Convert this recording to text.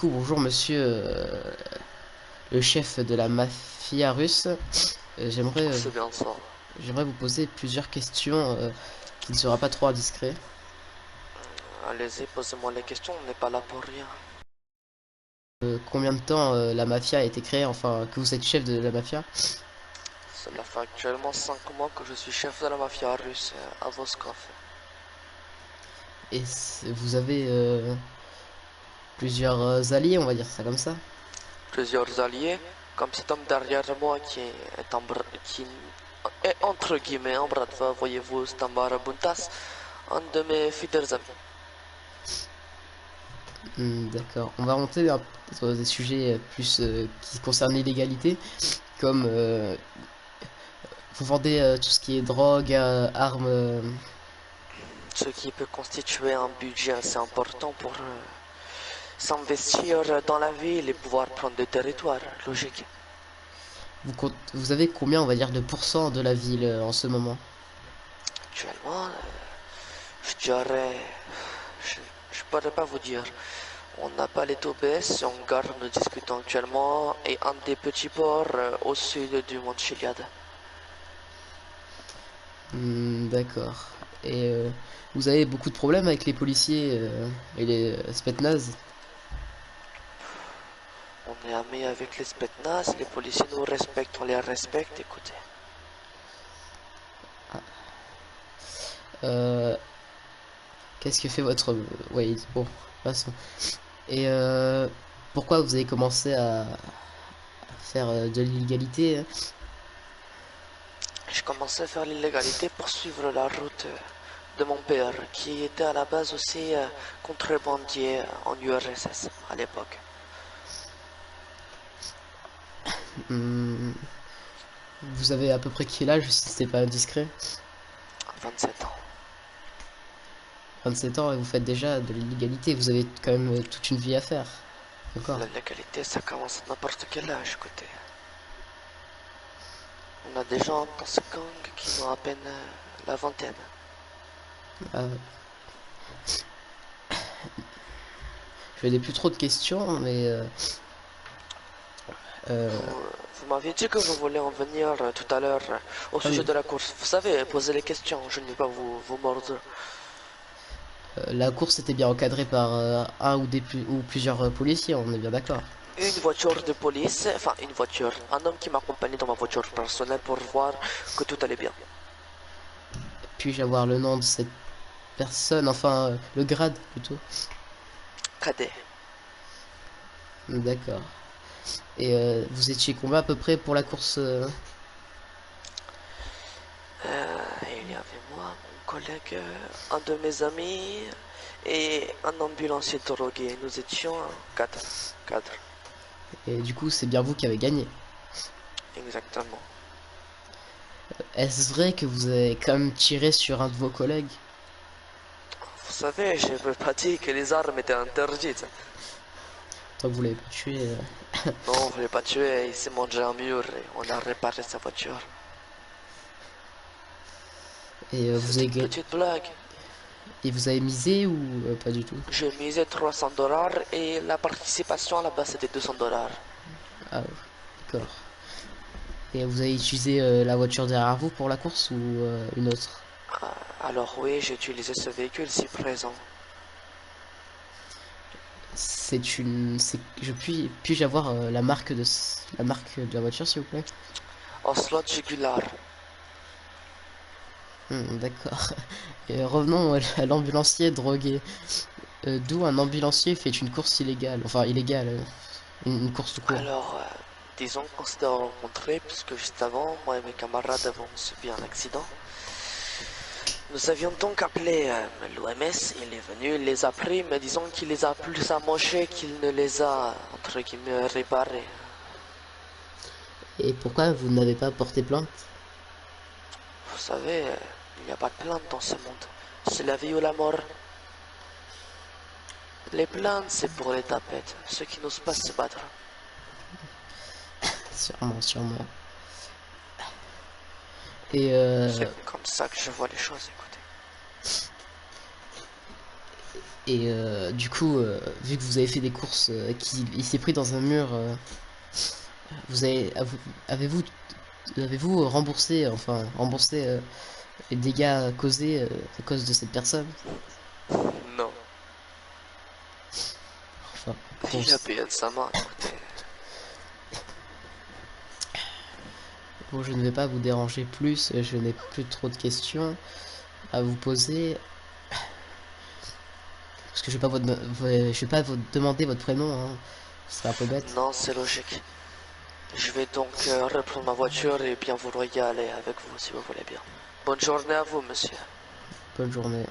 coup, bonjour monsieur le chef de la mafia russe. C'est bien ça. J'aimerais vous poser plusieurs questions qui ne sera pas trop indiscret. Allez-y, posez-moi les questions, on n'est pas là pour rien. Combien de temps la mafia a été créée, enfin que vous êtes chef de la mafia? Cela fait actuellement 5 mois que je suis chef de la mafia russe à Voskov. Et vous avez plusieurs alliés, on va dire ça comme ça. Plusieurs alliés, comme cet homme derrière moi qui est entre guillemets en bras de fer, voyez-vous, Stambara Buntas, un de mes fidèles amis. D'accord. On va remonter sur des sujets plus qui concernent l'illégalité, comme vous vendez tout ce qui est drogue, armes. Ce qui peut constituer un budget assez important pour s'investir dans la ville et pouvoir prendre des territoires, logique. Vous avez combien, on va dire, de pourcents de la ville en ce moment? Actuellement, je dirais, je, je pourrais pas vous dire. On n'a pas les taux baisse, en gare nous discutons actuellement et un des petits ports au sud du mont Chiliade. D'accord. Et vous avez beaucoup de problèmes avec les policiers et les spetsnaz? On est amis avec les spetsnaz, les policiers nous respectent, on les respecte, écoutez. Euh, Qu'est-ce que fait votre... Ouais, bon, passons. Et pourquoi vous avez commencé à faire de l'illégalité, hein? J'ai commencé à faire l'illégalité pour suivre la route de mon père, qui était à la base aussi contrebandier en URSS à l'époque. Hum, Vous avez à peu près quel âge, si c'est pas indiscret? 27 ans. 27 ans et vous faites déjà de l'illégalité. Vous avez quand même toute une vie à faire. D'accord. La légalité, ça commence à n'importe quel âge, écoutez. On a des gens dans ce gang qui ont à peine la vingtaine. Euh, je n'ai plus trop de questions, mais euh, Vous m'aviez dit que vous voulez en venir tout à l'heure au ah sujet oui, de la course. Vous savez, posez les questions, je ne vais pas vous mordre. la course était bien encadrée par un ou plusieurs policiers, on est bien d'accord. Une voiture de police, enfin une voiture, un homme qui m'accompagnait dans ma voiture personnelle pour voir que tout allait bien. Puis-je avoir le nom de cette personne, enfin le grade plutôt? Cadet. D'accord. Et vous étiez combien à peu près pour la course Il y avait moi, mon collègue, un de mes amis et un ambulancier drogué. Nous étions quatre. Quatre, et du coup, c'est bien vous qui avez gagné. exactement. Est-ce vrai que vous avez quand même tiré sur un de vos collègues? Vous savez, je ne veux pas dire que les armes étaient interdites. Tant que vous l'avez pas tué. Non, on ne voulait pas tuer, il s'est mangé un mur et on a réparé sa voiture. Et C'est une petite blague. vous avez misé ou pas du tout? J'ai misé 300 $ et la participation à la base c'était 200 $. Ah, d'accord. Et vous avez utilisé la voiture derrière vous pour la course ou une autre? Alors oui, j'ai utilisé ce véhicule si présent. Puis-je avoir la marque de la voiture, s'il vous plaît? Ocelot jugular. D'accord. Et revenons à l'ambulancier drogué. D'où un ambulancier fait une course illégale, enfin illégale, une course tout court. Alors, disons qu'on s'était rencontrés puisque juste avant, moi et mes camarades avons subi un accident. Nous avions donc appelé l'OMS, il est venu, il les a pris, mais disons qu'il les a plus amochés qu'il ne les a, entre guillemets, réparés. Et pourquoi vous n'avez pas porté plainte? Vous savez, il n'y a pas de plainte dans ce monde. C'est la vie ou la mort. Les plaintes, c'est pour les tapettes, ceux qui n'osent pas se battre. Sûrement, sûrement. Et C'est comme ça que je vois les choses, écoutez. Et du coup, vu que vous avez fait des courses, qu'il s'est pris dans un mur, vous avez, avez-vous remboursé, enfin, remboursé les dégâts causés à cause de cette personne? Non, Enfin, bon, il a payé de sa main, écoutez. bon, je ne vais pas vous déranger plus, je n'ai plus trop de questions à vous poser. Parce que je vais pas je vais pas vous demander votre prénom, hein. C'est un peu bête. Non, c'est logique. Je vais donc reprendre ma voiture et bien vouloir y aller avec vous si vous voulez bien. Bonne journée à vous, monsieur. Bonne journée.